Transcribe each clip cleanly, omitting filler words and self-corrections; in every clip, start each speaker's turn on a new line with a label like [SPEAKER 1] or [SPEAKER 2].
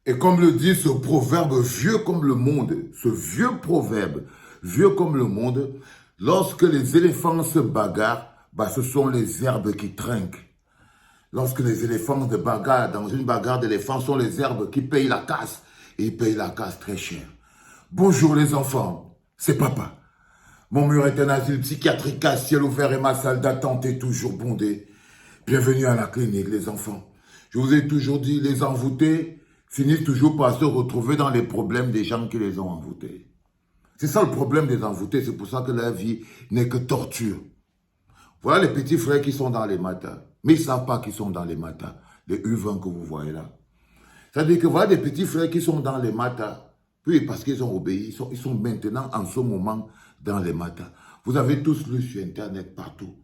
[SPEAKER 1] Et comme le dit ce proverbe vieux comme le monde, ce vieux proverbe vieux comme le monde, lorsque les éléphants se bagarrent, bah, ce sont les herbes qui trinquent. Lorsque les éléphants se bagarrent, dans une bagarre d'éléphants, ce sont les herbes qui payent la casse. Et ils payent la casse très cher. Bonjour les enfants, c'est papa. Mon mur est un asile psychiatrique à ciel ouvert et ma salle d'attente est toujours bondée. Bienvenue à la clinique, les enfants. Je vous ai toujours dit, les envoûtés finissent toujours par se retrouver dans les problèmes des gens qui les ont envoûtés. C'est ça le problème des envoûtés, c'est pour ça que leur vie n'est que torture. Voilà les petits frères qui sont dans les matins, mais ils ne savent pas qu'ils sont dans les matins, les U20 que vous voyez là. C'est-à-dire que voilà des petits frères qui sont dans les matins, puis parce qu'ils ont obéi, ils sont maintenant en ce moment dans les matins. Vous avez tous lu sur Internet partout.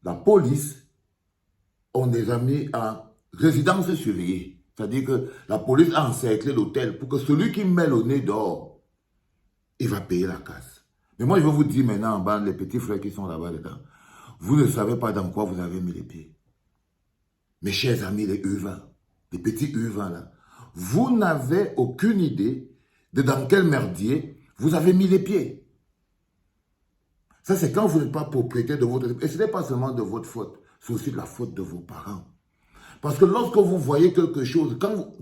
[SPEAKER 1] La police, on les a mis en résidence surveillée. C'est-à-dire que la police a encerclé l'hôtel pour que celui qui met le nez dehors, il va payer la casse. Mais moi, je vais vous dire maintenant en bas, les petits frères qui sont là-bas dedans, vous ne savez pas dans quoi vous avez mis les pieds. Mes chers amis, les U20, les petits U20 là, vous n'avez aucune idée de dans quel merdier vous avez mis les pieds. Ça, c'est quand vous n'êtes pas propriétaire de votre... Et ce n'est pas seulement de votre faute, c'est aussi de la faute de vos parents. Parce que lorsque vous voyez quelque chose,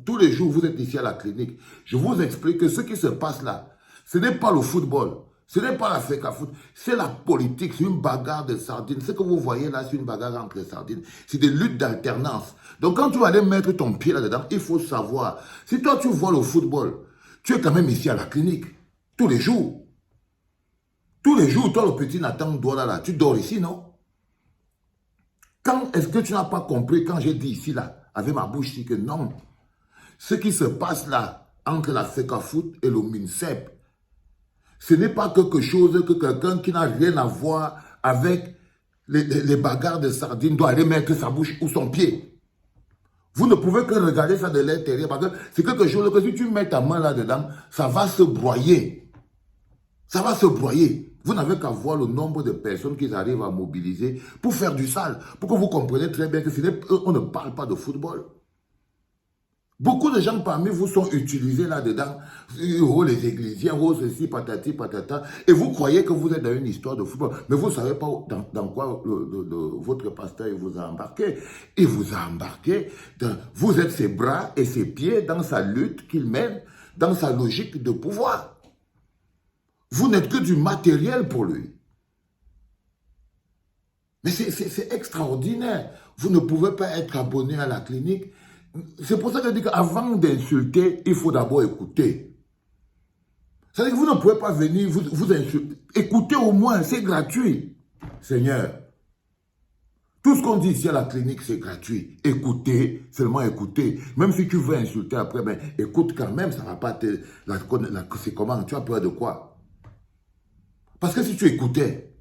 [SPEAKER 1] tous les jours vous êtes ici à la clinique, je vous explique que ce qui se passe là, ce n'est pas le football, ce n'est pas la FECA foot, c'est la politique, c'est une bagarre de sardines. Ce que vous voyez là, c'est une bagarre entre les sardines. C'est des luttes d'alternance. Donc quand tu vas aller mettre ton pied là-dedans, il faut savoir. Si toi tu vois le football, tu es quand même ici à la clinique, tous les jours. Tous les jours, toi le petit Nathan Douala là, tu dors ici, non? Quand est-ce que tu n'as pas compris quand j'ai dit ici, là, avec ma bouche, ici, que non, ce qui se passe là, entre la FECAFOOT et le MINSEP, ce n'est pas quelque chose que quelqu'un qui n'a rien à voir avec les bagarres de sardines doit aller mettre sa bouche ou son pied. Vous ne pouvez que regarder ça de l'intérieur, parce que c'est quelque chose que si tu mets ta main là-dedans, ça va se broyer. Ça va se broyer. Vous n'avez qu'à voir le nombre de personnes qu'ils arrivent à mobiliser pour faire du sale. Pour que vous compreniez très bien que on ne parle pas de football. Beaucoup de gens parmi vous sont utilisés là-dedans. Oh, les églisiens, oh, ceci, patati, patata. Et vous croyez que vous êtes dans une histoire de football. Mais vous ne savez pas dans quoi votre pasteur vous a embarqué. Il vous a embarqué. Vous êtes ses bras et ses pieds dans sa lutte qu'il mène, dans sa logique de pouvoir. Vous n'êtes que du matériel pour lui. Mais c'est extraordinaire. Vous ne pouvez pas être abonné à la clinique. C'est pour ça que je dis qu'avant d'insulter, il faut d'abord écouter. C'est-à-dire que vous ne pouvez pas venir vous insulter. Écoutez au moins, c'est gratuit. Seigneur, tout ce qu'on dit ici à la clinique, c'est gratuit. Écoutez, seulement écoutez. Même si tu veux insulter après, ben, écoute quand même, ça ne va pas te... C'est comment? Tu as peur de quoi? Parce que si tu écoutais,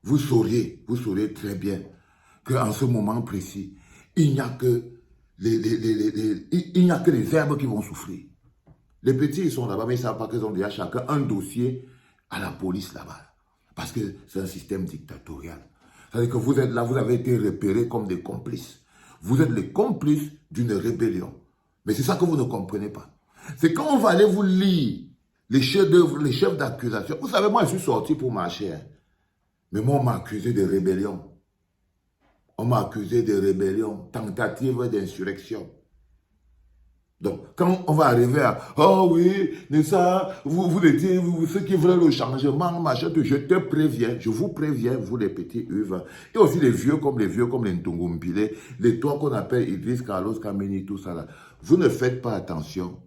[SPEAKER 1] vous sauriez très bien qu'en ce moment précis, il n'y a que les herbes qui vont souffrir. Les petits, ils sont là-bas, mais ils ne savent pas qu'ils ont déjà chacun un dossier à la police là-bas. Parce que c'est un système dictatorial. C'est-à-dire que vous êtes là, vous avez été repérés comme des complices. Vous êtes les complices d'une rébellion. Mais c'est ça que vous ne comprenez pas. C'est quand on va aller vous lire les chefs-d'œuvre, les chefs d'accusation. Vous savez, moi, je suis sorti pour marcher. Mais moi, on m'a accusé de rébellion. On m'a accusé de rébellion, tentative d'insurrection. Donc, quand on va arriver à « Oh oui, mais ça, vous le dites, ceux qui veulent le changement, machin, je te préviens, je vous préviens, vous les petits UV. Et aussi les vieux comme les Ntungumpile, les trois qu'on appelle Idriss, Carlos, Kameni, tout ça là. Vous ne faites pas attention,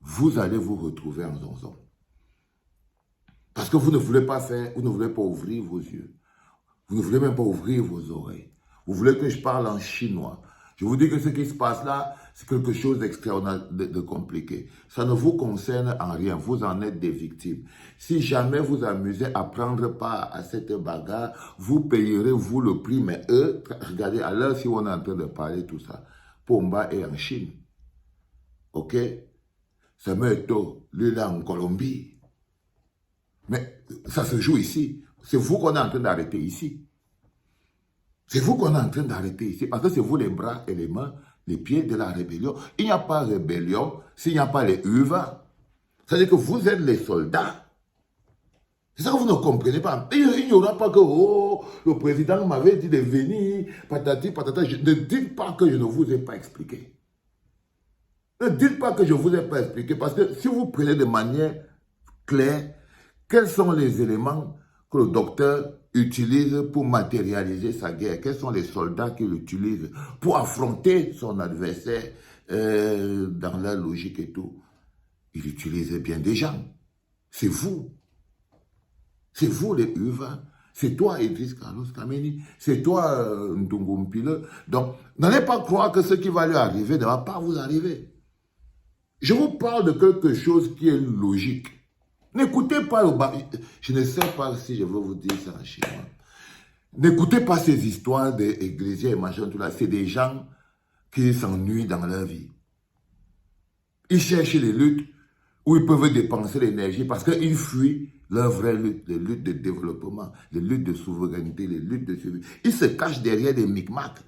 [SPEAKER 1] vous allez vous retrouver en zonzon. Parce que vous ne voulez pas faire, vous ne voulez pas ouvrir vos yeux. Vous ne voulez même pas ouvrir vos oreilles. Vous voulez que je parle en chinois. Je vous dis que ce qui se passe là, c'est quelque chose d'extraordinaire, de compliqué. Ça ne vous concerne en rien. Vous en êtes des victimes. Si jamais vous amusez à prendre part à cette bagarre, vous payerez, vous, le prix. Mais eux, regardez, à l'heure si on est en train de parler tout ça, Pomba est en Chine. OK? Samuel Eto'o, lui, là, en Colombie. Mais ça se joue ici. C'est vous qu'on est en train d'arrêter ici. C'est vous qu'on est en train d'arrêter ici. Parce que c'est vous les bras et les mains les pieds de la rébellion. Il n'y a pas de rébellion s'il n'y a pas les UVA. C'est-à-dire que vous êtes les soldats. C'est ça que vous ne comprenez pas. Il n'y aura pas que, oh, le président m'avait dit de venir, patati, patata. Ne dites pas que je ne vous ai pas expliqué. Ne dites pas que je ne vous ai pas expliqué, parce que si vous prenez de manière claire, quels sont les éléments que le docteur utilise pour matérialiser sa guerre? Quels sont les soldats qu'il utilise pour affronter son adversaire dans la logique et tout? Il utilise bien des gens. C'est vous. C'est vous les UVA. C'est toi, Idriss Carlos Kameni. C'est toi, Ndungu Mpile. Donc, n'allez pas croire que ce qui va lui arriver ne va pas vous arriver. Je vous parle de quelque chose qui est logique. N'écoutez pas le... Je ne sais pas si je veux vous dire ça en chinois. N'écoutez pas ces histoires d'églises et machin, tout là. C'est des gens qui s'ennuient dans leur vie. Ils cherchent les luttes où ils peuvent dépenser l'énergie parce qu'ils fuient leur vraie lutte, les luttes de développement, les luttes de souveraineté, les luttes de survie. Ils se cachent derrière des micmacs.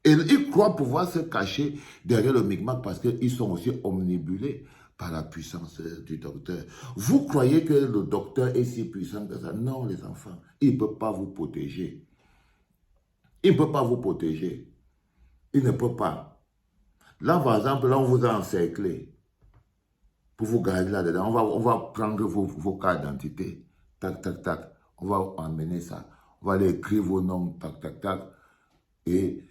[SPEAKER 1] Et ils croient pouvoir se cacher derrière le micmac parce qu'ils sont aussi omnibulés par la puissance du docteur. Vous croyez que le docteur est si puissant que ça? Non, les enfants, il ne peut pas vous protéger. Il ne peut pas vous protéger. Il ne peut pas. Là, par exemple, là, on vous a encerclé pour vous garder là-dedans. On va prendre vos cartes d'identité. Tac, tac, tac. On va emmener ça. On va aller écrire vos noms. Tac, tac, tac. Et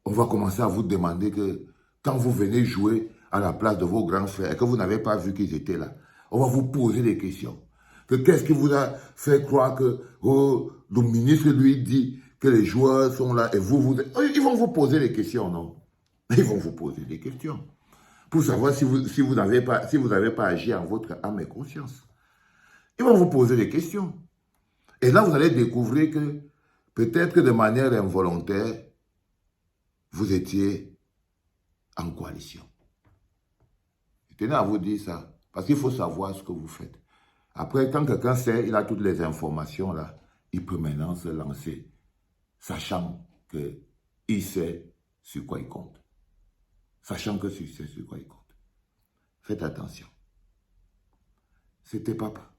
[SPEAKER 1] on va commencer à vous demander que quand vous venez jouer à la place de vos grands frères et que vous n'avez pas vu qu'ils étaient là, on va vous poser des questions. Que qu'est-ce qui vous a fait croire que le ministre lui dit que les joueurs sont là et vous... Ils vont vous poser des questions, non? Ils vont vous poser des questions pour savoir si vous n'avez pas agi en votre âme et conscience. Ils vont vous poser des questions. Et là, vous allez découvrir que peut-être que de manière involontaire, vous étiez en coalition. Je tenais à vous dire ça, parce qu'il faut savoir ce que vous faites. Après, quand quelqu'un sait, il a toutes les informations là, il peut maintenant se lancer, sachant qu'il sait sur quoi il compte. Sachant que tu sais sur quoi il compte. Faites attention. C'était papa.